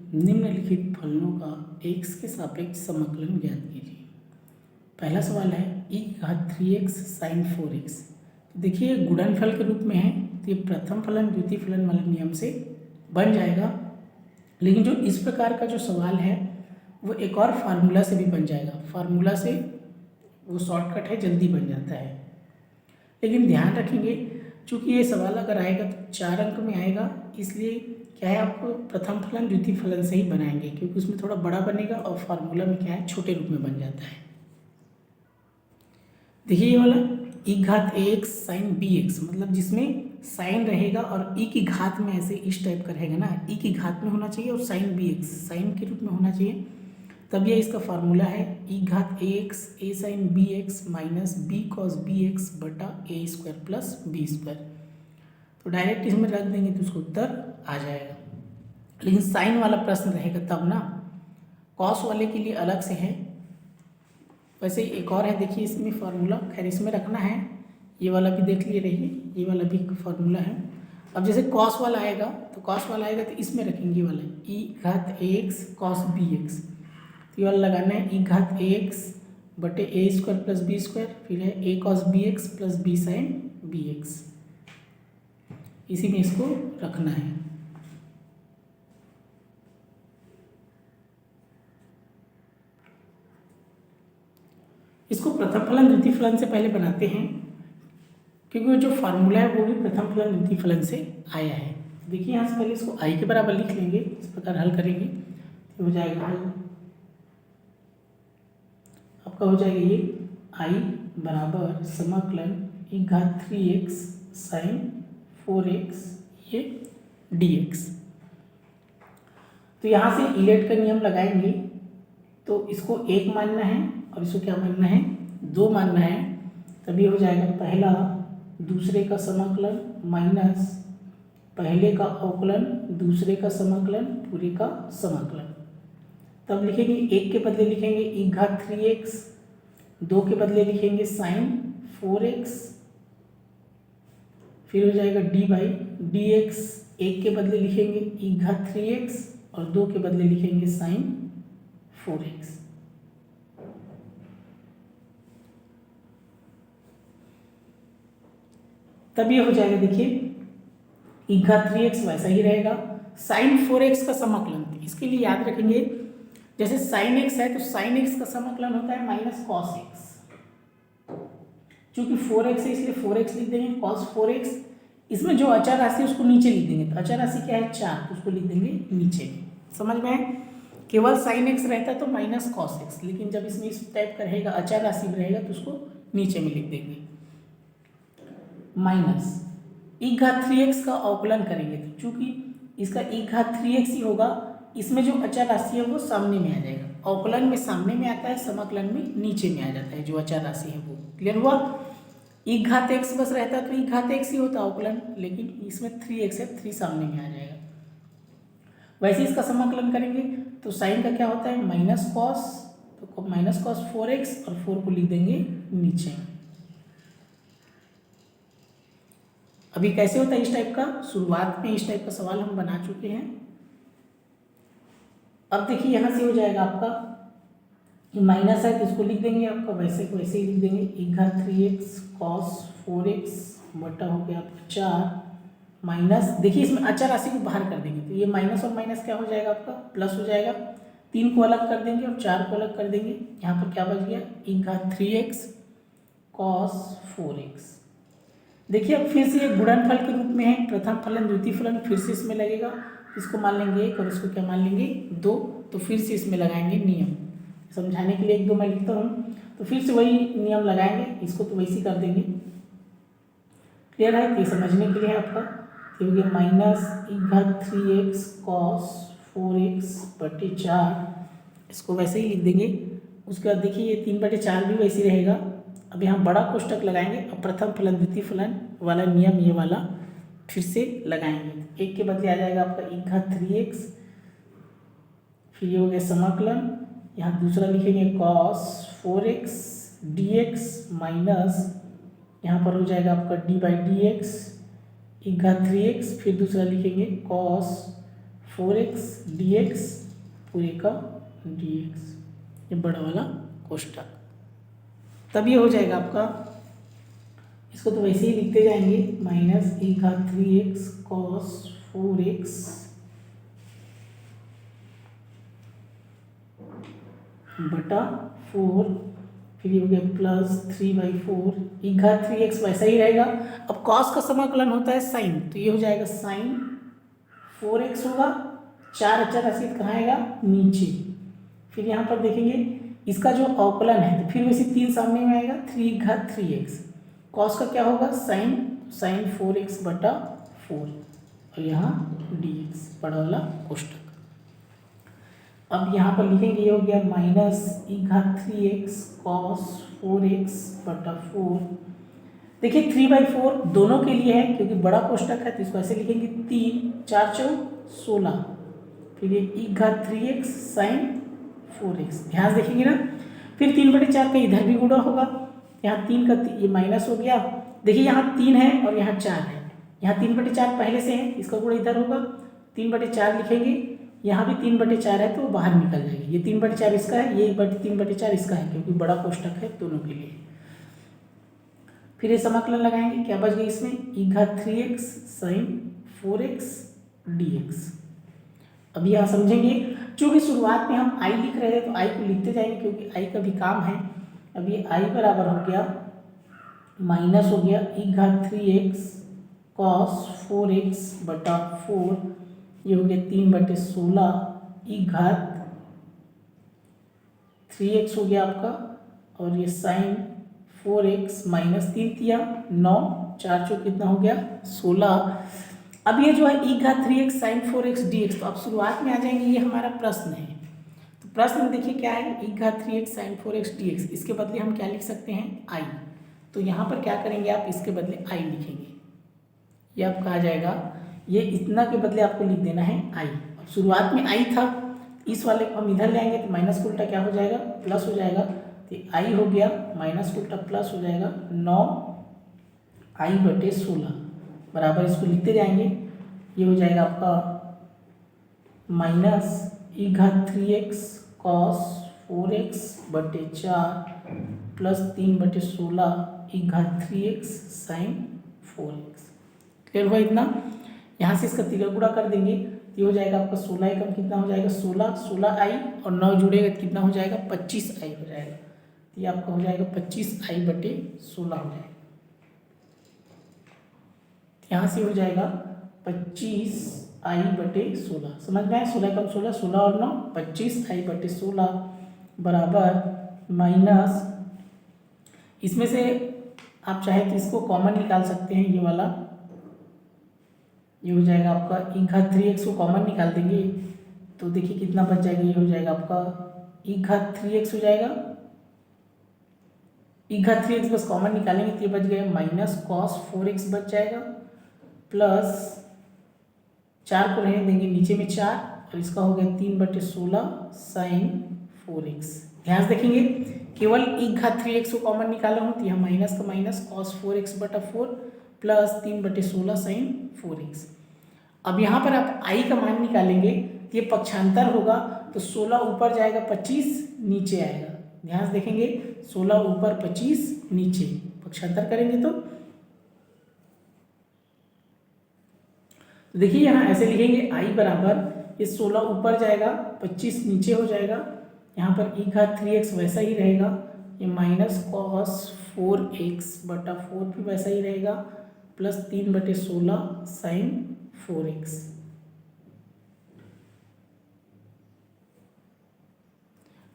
निम्नलिखित फलनों का x के सापेक्ष समाकलन ज्ञात कीजिए। पहला सवाल है e की घात 3x साइन 4x। देखिए गुणनफल के रूप में है तो ये प्रथम फलन द्वितीय फलन वाले नियम से बन जाएगा, लेकिन जो इस प्रकार का जो सवाल है वो एक और फार्मूला से भी बन जाएगा। फार्मूला से वो शॉर्टकट है, जल्दी बन जाता है। लेकिन ध्यान रखेंगे चूँकि ये सवाल अगर आएगा तो 4 अंक में आएगा, इसलिए क्या है आपको प्रथम फलन द्वितीय फलन से ही बनाएंगे, क्योंकि उसमें थोड़ा बड़ा बनेगा और फार्मूला में क्या है छोटे रूप में बन जाता है। देखिए ये वाला e घात ax साइन bx, मतलब जिसमें साइन रहेगा और e की घात में ऐसे इस टाइप का रहेगा ना, e की घात में होना चाहिए और साइन bx साइन के रूप में होना चाहिए, तब यह इसका फार्मूला है e घात ax a sine bx minus b cos bx बटा a square plus b square. तो डायरेक्ट इसमें रख देंगे तो उसका उत्तर आ जाएगा। लेकिन साइन वाला प्रश्न रहेगा तब ना, कॉस वाले के लिए अलग से है। वैसे एक और है, देखिए इसमें फार्मूला, खैर इसमें रखना है, ये वाला भी देख लिए रहिए, ये वाला भी फार्मूला है। अब जैसे कॉस वाला आएगा तो इसमें रखेंगे वाला e घात ax कॉस bx, तो ये वाला लगाना है e घात ax बटे a square plus b square, फिर है a cos bx plus b sine bx, इसी में इसको रखना है। इसको प्रथम फलन द्वितीय फलन से पहले बनाते हैं, क्योंकि वो जो फार्मूला है वो भी प्रथम फलन द्वितीय फलन से आया है। देखिए यहाँ से पहले इसको i के बराबर लिख लेंगे, इस प्रकार हल करेंगे तो हो जाएगा हल आपका हो जाएगा ये i बराबर समाकलन e घात 3x साइन 4x ये dx। तो यहाँ से इलेट का नियम लगाएंगे, तो इसको 1 मानना है और इसको क्या मानना है 2 मानना है, तभी हो जाएगा पहला दूसरे का समाकलन माइनस पहले का अवकलन दूसरे का समाकलन पूरे का समाकलन। तब लिखेंगे 1 के बदले लिखेंगे e घात 3x, 2 के बदले लिखेंगे साइन 4x, फिर हो जाएगा d बाई dx। 1 के बदले लिखेंगे e घात 3x और 2 के बदले लिखेंगे साइन 4x। तब ये हो जाएगा, देखिए e घात 3x वैसा ही रहेगा, साइन 4x का समाकलन, इसके लिए याद रखेंगे जैसे साइन x है तो साइन x का समाकलन होता है माइनस कॉस x, चूंकि 4x है इसलिए 4x लिख देंगे, कॉस 4x, इसमें जो अचर राशि उसको नीचे लिख देंगे, तो अचर राशि क्या है 4, तो उसको लिख देंगे नीचे। समझ में है? केवल साइन x रहता है तो माइनस कॉस x, लेकिन जब इसमें इस टाइप का रहेगा अचर राशि में रहेगा तो उसको नीचे में लिख देंगे माइनस e घात 3x का अवकलन करेंगे, तो चूंकि इसका e घात 3x ही होगा, इसमें जो अचर राशि है वो सामने में आ जाएगा, अवकलन में सामने में आता है, समाकलन में नीचे में आ जाता है, जो अचर राशि है वो। क्लियर हुआ? e घात x बस रहता है तो e घात x ही होता अवकलन, लेकिन इसमें 3x है, 3 सामने में आ जाएगा। वैसे इसका समाकलन करेंगे तो साइन का क्या होता है माइनस कॉस, तो माइनस कॉस 4x और 4 को लिख देंगे नीचे। अभी कैसे होता है इस टाइप का, शुरुआत में इस टाइप का सवाल हम बना चुके हैं। अब देखिए यहाँ से हो जाएगा आपका माइनस है तो इसको लिख देंगे, आपका वैसे को वैसे ही लिख देंगे e घात 3x कॉस 4x बटा हो गया आपका 4 माइनस, देखिए इसमें अचर राशि को बाहर कर देंगे तो ये माइनस और माइनस क्या हो जाएगा आपका प्लस हो जाएगा, 3 को अलग कर देंगे और 4 को अलग कर देंगे, यहाँ पर क्या बच गया e घात 3x कॉस 4x। देखिए अब फिर से ये गुणनफल के रूप में है, प्रथम फलन द्वितीय फलन फिर से इसमें लगेगा, इसको मान लेंगे 1 और इसको क्या मान लेंगे 2, तो फिर से इसमें लगाएंगे नियम, समझाने के लिए 1 2 मैं लिखता हूँ, तो फिर से वही नियम लगाएंगे, इसको तो वैसे कर देंगे। क्लियर है? ये समझने के लिए आपका हो गया माइनस e घात 3x कॉस 4x बटे 4, इसको वैसे ही लिख देंगे। उसके बाद देखिए ये 3/4 भी वैसे ही रहेगा। अब यहाँ बड़ा कोष्टक लगाएंगे, अब प्रथम फलन द्वितीय फलन वाला नियम ये वाला फिर से लगाएंगे, 1 के बदले आ जाएगा आपका e घात 3x, फिर ये हो गया समाकलन, यहाँ दूसरा लिखेंगे कॉस 4x dx माइनस यहाँ पर हो जाएगा आपका d बाई dx e घात 3x, फिर दूसरा लिखेंगे कॉस 4x dx पूरे का dx, ये बड़ा वाला कोष्टक। तब ये हो जाएगा आपका, इसको तो वैसे ही लिखते जाएंगे, माइनस e घात 3x cos 4x बटा 4, फिर ये हो गया प्लस 3/4, e घात 3x वैसा ही रहेगा। अब cos का समाकलन होता है साइन, तो ये हो जाएगा साइन 4x होगा, 4 अचर रसीद कहाँ आएगा नीचे। फिर यहाँ पर देखेंगे इसका जो अवकलन है तो फिर वैसे 3 सामने में आएगा, 3 घात 3x, cos का क्या होगा साइन 4x बटा 4 और यहाँ dx बड़ा वाला कोष्टक। अब यहाँ पर लिखेंगे, ये हो गया माइनस e घात 3x cos 4x बटा 4। देखिए 3/4 दोनों के लिए है क्योंकि बड़ा कोष्टक है, तो इसको ऐसे लिखेंगे 3 4 चौक 16, फिर ये e घात 3x साइन 4x, ध्यान से देखेंगे ना। फिर 3/4 का इधर भी गुणा होगा, यहाँ 3 का ये माइनस हो गया। देखिए यहाँ 3 है और यहाँ 4 है, यहाँ 3/4 पहले से है, इसका गुणा इधर होगा, 3/4 लिखेंगे, यहाँ भी 3/4 है तो वो बाहर निकल जाएगी, ये 3/4 इसका है, ये 3/4 इसका है क्योंकि बड़ा कोष्टक है दोनों के लिए। फिर ये समाकलन लगाएंगे, क्या बच गई इसमें e घात 3x साइन 4x dx। अभी यहाँ समझेंगे, चूँकि शुरुआत में हम i लिख रहे थे तो i को लिखते जाएंगे क्योंकि i का भी काम है। अब ये i बराबर हो गया, माइनस हो गया e घात 3x cos 4x बटा 4, ये हो गया 3/16, e घात 3x हो गया आपका, और ये साइन 4x माइनस 3 किया 9, 4 चौक कितना हो गया 16। अब ये जो है e घात 3x साइन 4x dx, तो अब शुरुआत में आ जाएंगे, ये हमारा प्रश्न है। तो प्रश्न में देखिए क्या है, e घात 3x साइन 4x dx, इसके बदले हम क्या लिख सकते हैं i। तो यहाँ पर क्या करेंगे आप, इसके बदले i लिखेंगे, ये आपका आ जाएगा, ये इतना के बदले आपको लिख देना है i। अब शुरुआत में i था, इस वाले को हम इधर ले आएंगे तो माइनस का उल्टा क्या हो जाएगा प्लस हो जाएगा, तो i हो गया माइनस का उल्टा प्लस हो जाएगा 9i/16 बराबर, इसको लिखते जाएंगे, ये हो जाएगा आपका माइनस e घात 3x cos 4x बटे 4 प्लस 3/16 e घात 3x साइन 4x। क्लियर हुआ इतना। यहाँ से इसका तिगड़ गुणा कर देंगे तो ये हो जाएगा आपका 16 एकम कितना हो जाएगा 16i और 9 जुड़ेगा तो कितना हो जाएगा 25i हो जाएगा, तो ये आपका हो जाएगा 25i/16 हो जाएगा। यहाँ से हो जाएगा 25i/16, समझ में आए, 16 एकम 16, 16 और 9 25i/16 बराबर माइनस, इसमें से आप चाहे तो इसको कॉमन निकाल सकते हैं, ये वाला ये हो जाएगा आपका e घात 3x को कॉमन निकाल देंगे तो देखिए कितना बच जाएगा, ये हो जाएगा आपका e घात 3x हो जाएगा, e घात 3x बस कॉमन निकालेंगे तो ये बच गया माइनस cos 4x बच जाएगा, प्लस 4 को रहने देंगे नीचे में 4 और इसका हो गया 3/16 साइन 4x। ध्यान से देखेंगे, केवल e घात 3x को कॉमन निकाला हूँ तो यहाँ माइनस का minus cos 4x/4 plus 3/16 sign 4x। अब यहाँ पर आप i का मान निकालेंगे तो ये पक्षांतर होगा, तो 16 ऊपर जाएगा 25 नीचे आएगा, ध्यान से देखेंगे 16 ऊपर 25 नीचे, पक्षांतर करेंगे तो देखिए यहाँ ऐसे लिखेंगे i बराबर, ये 16 ऊपर जाएगा 25 नीचे हो जाएगा, यहाँ पर e घात 3x वैसा ही रहेगा, ये माइनस cos 4x/4 भी वैसा ही रहेगा, प्लस 3/16 साइन 4x।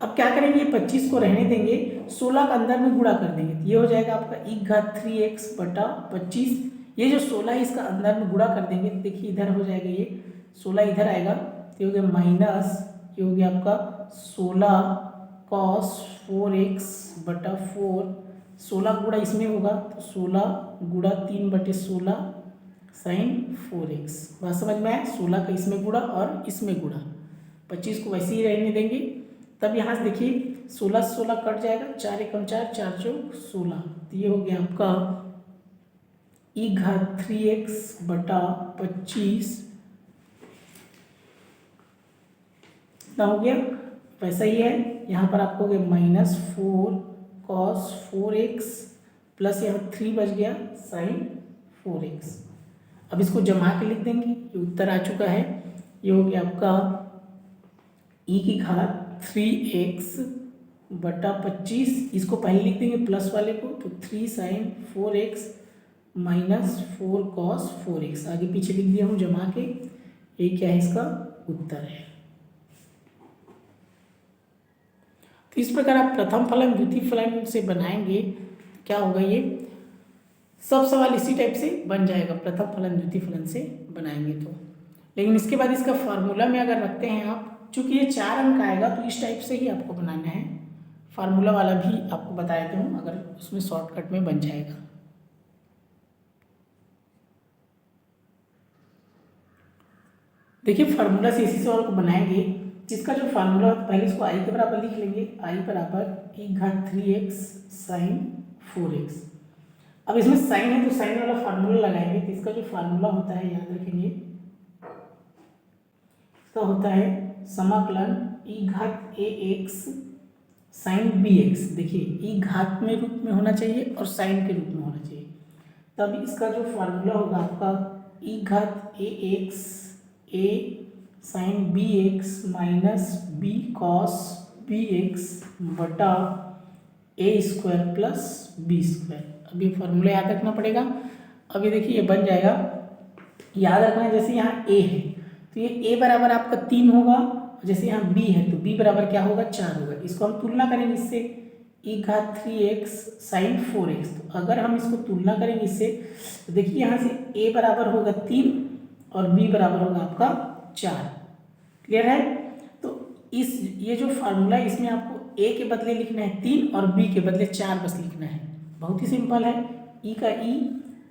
अब क्या करेंगे, 25 को रहने देंगे, 16 का अंदर में गुणा कर देंगे, ये हो जाएगा आपका e घात 3x/25, ये जो 16 है इसका अंदर में गुणा कर देंगे, देखिए इधर हो जाएगा, ये 16 इधर आएगा तो ये हो गया माइनस, ये हो गया आपका 16 cos 4x/4, 16 गुणा इसमें होगा तो 16 गुणा 3/16 साइन 4x। बात समझ में आया, 16 का इसमें गुणा और इसमें गुणा, 25 को वैसे ही रहने देंगे। तब यहाँ से देखिए 16 से 16 कट जाएगा, 4 एकम 4, 4 चौक 16, तो ये हो गया आपका e घात 3x/25 कितना हो गया, वैसा ही है यहाँ पर आपको हो गया -4 cos 4x प्लस यहाँ 3 बच गया sin 4x। अब इसको जमा के लिख देंगे, ये उत्तर आ चुका है। ये हो गया आपका e की घात 3x बटा 25, इसको पहले लिख देंगे प्लस वाले को, तो 3 sin 4x -4 cos 4x, आगे पीछे लिख दिया हूँ जमा के। ये क्या है, इसका उत्तर है। तो इस प्रकार आप प्रथम फलन द्वितीय फलन से बनाएंगे, क्या होगा, ये सब सवाल इसी टाइप से बन जाएगा, प्रथम फलन द्वितीय फलन से बनाएंगे तो। लेकिन इसके बाद इसका फार्मूला में अगर रखते हैं आप, चूंकि ये 4 अंक आएगा तो इस टाइप से ही आपको बनाना है। फार्मूला वाला भी आपको बता देता हूँ, अगर उसमें शॉर्टकट में बन जाएगा। देखिए फार्मूला से इसी सवाल को बनाएंगे। इसका जो फार्मूला, पहले इसको आई के बराबर लिख लेंगे, आई बराबर e घात 3x sin 4x। अब इसमें साइन है तो साइन वाला फार्मूला लगाएंगे, तो इसका जो फार्मूला होता है याद रखेंगे, इसका होता है समाकलन e घात ax sin bx। देखिए e घात में रूप में होना चाहिए और साइन के रूप में होना चाहिए, तब इसका जो फार्मूला होगा आपका e घात ax a sin bx minus b cos bx बटा a square plus b square. अब ये फार्मूला याद रखना पड़ेगा। अब ये देखिए ये बन जाएगा, याद रखना है, जैसे यहाँ a है तो ये a बराबर आपका 3 होगा, जैसे यहाँ b है तो b बराबर क्या होगा, 4 होगा। इसको हम तुलना करेंगे इससे, e घात 3x sin 4x। तो अगर हम इसको तुलना करेंगे इससे, तो देखिए यहाँ से a बराबर होगा 3 और b बराबर होगा आपका 4। क्लियर है। तो इस ये जो फार्मूला है इसमें आपको a के बदले लिखना है 3 और b के बदले 4 बस लिखना है। बहुत ही सिंपल है। e का e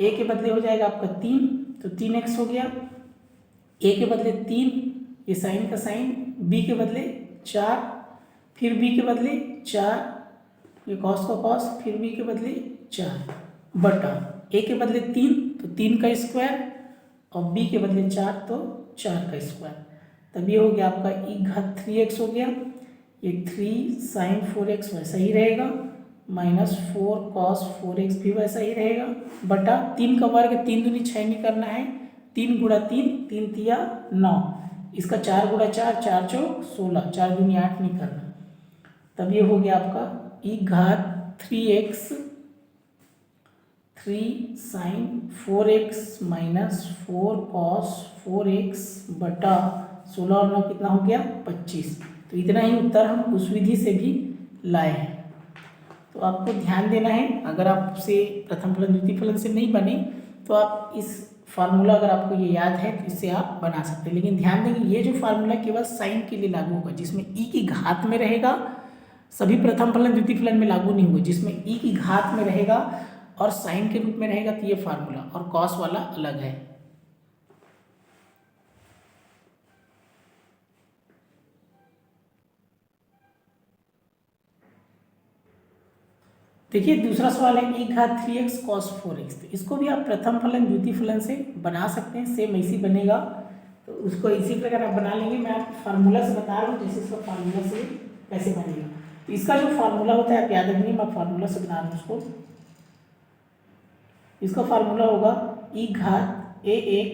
a के बदले हो जाएगा आपका 3, तो 3x हो गया, a के बदले 3, ये साइन का साइन, b के बदले 4, फिर b के बदले 4, ये कॉस का कॉस, फिर b के बदले 4 बटा a के बदले 3 तो 3 का स्क्वायर और b के बदले 4 तो 4 का स्क्वायर। तब ये हो गया आपका e घात 3x हो गया, ये 3 sin 4x वैसा ही रहेगा, -4 cos 4x भी वैसा ही रहेगा, बटा 3 का वर्ग, 3 दूनी 6 नहीं करना है, 3 गुणा 3, 3 तिया 9, इसका 4 गुणा 4, 4 चौक 16, 4 दूनी 8 नहीं करना। तब ये हो गया आपका e घात 3x 3 sin 4x -4 cos 4x बटा 16 और 9 कितना हो गया, 25। तो इतना ही उत्तर हम उस विधि से भी लाए हैं। तो आपको ध्यान देना है, अगर आपसे प्रथम फलन द्वितीय फलन से नहीं बने तो आप इस फार्मूला, अगर आपको ये याद है तो इससे आप बना सकते हैं। लेकिन ध्यान देंगे ये जो फार्मूला केवल साइन के लिए लागू होगा, जिसमें e की घात में रहेगा, सभी प्रथम फलन द्वितीय फलन में लागू नहीं होगा। जिसमें e की घात में रहेगा और साइन के रूप में रहेगा तो ये फार्मूला, और कॉस वाला अलग है। देखिए दूसरा सवाल है e घात 3x cos 4x। तो इसको भी आप प्रथम फलन द्वितीय फलन से बना सकते हैं, सेम ऐसी बनेगा। तो उसको इसी प्रकार आप बना लेंगे। मैं आपको फार्मूला से बता रहा हूँ, जैसे इसका फार्मूला से कैसे बनेगा। तो इसका जो फार्मूला होता है आप याद रखेंगे, मैं फार्मूला से बना रहा हूँ उसको। इसका फार्मूला होगा e घात ax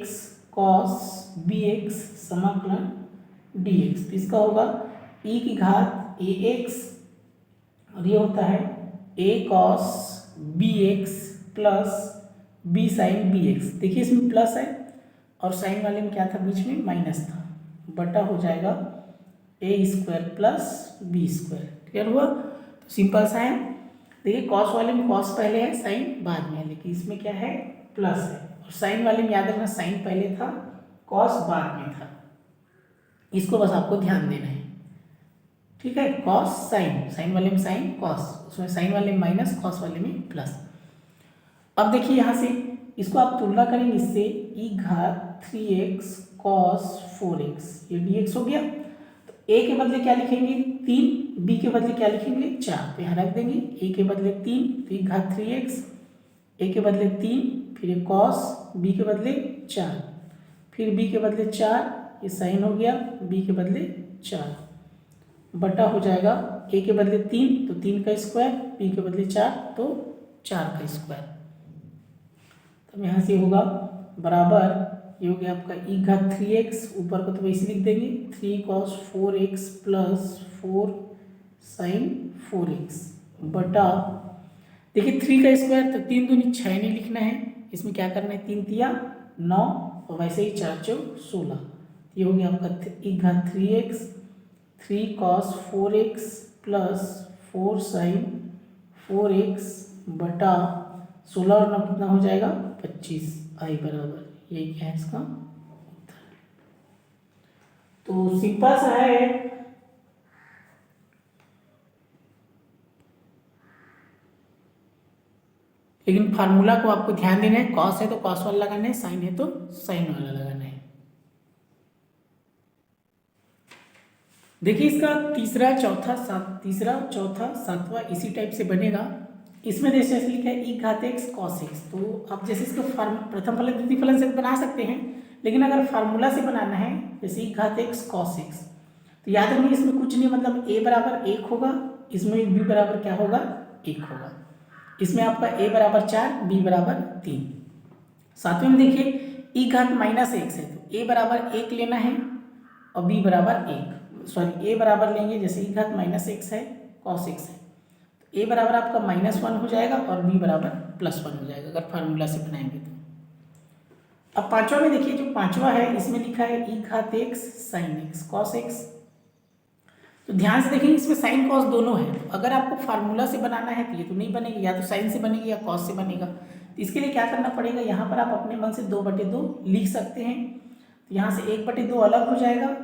cos bx समाकलन dx। तो इसका होगा e की घात ax और ये होता है a cos bx plus b sin bx। देखिए इसमें प्लस है और साइन वाले में क्या था, बीच में माइनस था, बटा हो जाएगा a square plus b square. Clear हुआ। तो सिंपल सा है। देखिए कॉस वाले में कॉस पहले है, साइन बाद में है, लेकिन इसमें क्या है, प्लस है। और साइन वाले में याद रखना साइन पहले था, कॉस बाद में था। इसको बस आपको ध्यान देना है। ठीक है, कॉस साइन, साइन वाले में साइन कॉस, उसमें साइन वाले में माइनस, कॉस वाले में प्लस। अब देखिए यहाँ से इसको आप तुलना करेंगे इससे, e घात 3x cos 4x, ये dx हो गया। तो a के बदले क्या लिखेंगे, 3, b के बदले क्या लिखेंगे, 4। तो यहाँ रख देंगे a के बदले 3, तो e घात 3x, a के बदले 3, फिर cos, b के बदले 4, फिर b के बदले 4, ये साइन हो गया, b के बदले 4। बटा हो जाएगा a के बदले 3 तो 3 का स्क्वायर, b के बदले 4 तो 4 का स्क्वायर। तो यहाँ से होगा बराबर, ये हो गया आपका e घात 3x, ऊपर को तो वैसे लिख देंगे 3 cos 4x plus 4 sin 4x बटा, देखिए 3 का स्क्वायर तो 3 दूनी 6 नहीं लिखना है, इसमें क्या करना है 3 तिया 9 और वैसे ही 4 चौक 16। ये हो गया आपका e घात 3x 3 cos 4x plus 4 sin 4x बटा 16 और 9 कितना हो जाएगा 25 आई बराबर, यही क्या है इसका उत्तर। तो सिंपल सा है, लेकिन फार्मूला को आपको ध्यान देना है, कॉस है तो कॉस वाला लगाना है, साइन है तो साइन वाला लगाना है। देखिए इसका तीसरा चौथा सातवां इसी टाइप से बनेगा। इसमें जैसे लिखा है e घात x cos x, तो आप जैसे इसको प्रथम फलन द्वितीय फलन से बना सकते हैं, लेकिन अगर फार्मूला से बनाना है जैसे e घात x cos x, तो याद रखिए इसमें कुछ नहीं, मतलब a बराबर 1 होगा, इसमें b बराबर क्या होगा 1 होगा, इसमें आपका a बराबर 4 b बराबर 3। सातवें में देखिए e घात -x है तो a बराबर 1 लेना है और b बराबर 1, सॉरी a बराबर लेंगे, जैसे e घात -x है cos x है तो a बराबर आपका -1 हो जाएगा और b बराबर +1 हो जाएगा अगर फार्मूला से बनाएंगे तो। अब पांचवा में देखिए, जो पांचवा है इसमें लिखा है e घात x sin x cos x, तो ध्यान से देखेंगे इसमें साइन कॉस दोनों है, तो अगर आपको फार्मूला से बनाना है तो ये तो नहीं बनेगी, या तो साइन से बनेगी या कॉस से बनेगा। तो इसके लिए क्या करना पड़ेगा, यहाँ पर आप अपने मन से 2/2 लिख सकते हैं, तो यहाँ से 1/2 अलग हो जाएगा,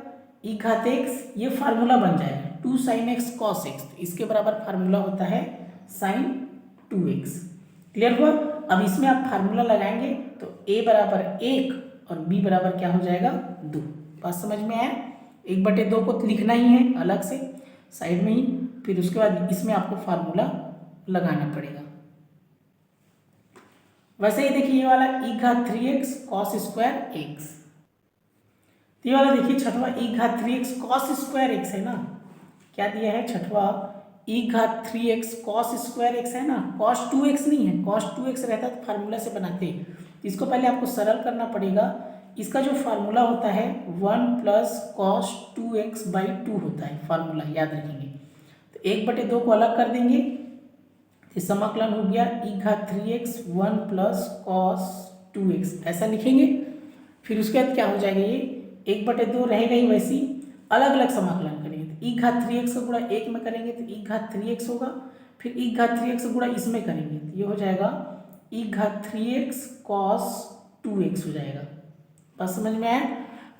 e घात x ये फार्मूला बन जाएगा 2 sin x cos x, तो इसके बराबर फार्मूला होता है sin 2x। क्लियर हुआ। अब इसमें आप फार्मूला लगाएंगे तो a बराबर 1 और b बराबर क्या हो जाएगा 2। बात समझ में आया। 1/2 को लिखना ही है अलग से साइड में ही, फिर उसके बाद इसमें आपको फार्मूला लगाना पड़ेगा। वैसे ही देखिए ये वाला e घात 3x cos स्क्वायर x, ये वाला देखिए छठवा e घात 3x cos स्क्वायर x है ना, क्या दिया है छठवा e घात 3x cos स्क्वायर x है ना, cos 2x नहीं है, cos 2x रहता तो फार्मूला से बनाते, इसको पहले आपको सरल करना पड़ेगा। इसका जो फार्मूला होता है 1 + cos 2x/2 होता है फार्मूला, याद रखेंगे। तो 1/2 को अलग कर देंगे तो समाकलन हो गया e घात 3x 1 + cos 2x, ऐसा लिखेंगे। फिर उसके बाद क्या हो जाएगा, ये 1/2 रहेगा ही, वैसी अलग अलग समाकलन करेंगे, तो e घात 3x का गुणा 1 में करेंगे तो e घात 3x होगा, फिर e घात 3x का गुणा इसमें करेंगे तो ये हो जाएगा e घात 3x cos 2x हो जाएगा। बस समझ में आया।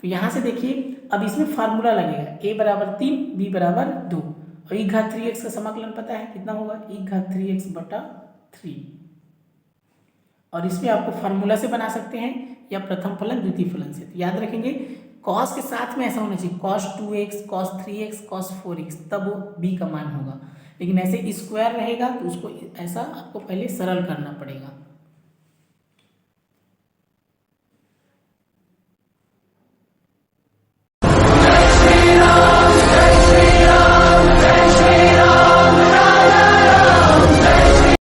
तो यहाँ से देखिए अब इसमें फार्मूला लगेगा a बराबर 3 b बराबर 2 और e घात 3x का समाकलन पता है कितना होगा, e घात 3x/3, और इसमें आपको फार्मूला से बना सकते हैं या प्रथम फलन द्वितीय फलन से। तो याद रखेंगे कॉस के साथ में ऐसा होना चाहिए cos 2x cos 3x cos 4x, तब वो b का मान होगा, लेकिन ऐसे स्क्वायर रहेगा तो उसको ऐसा आपको पहले सरल करना पड़ेगा।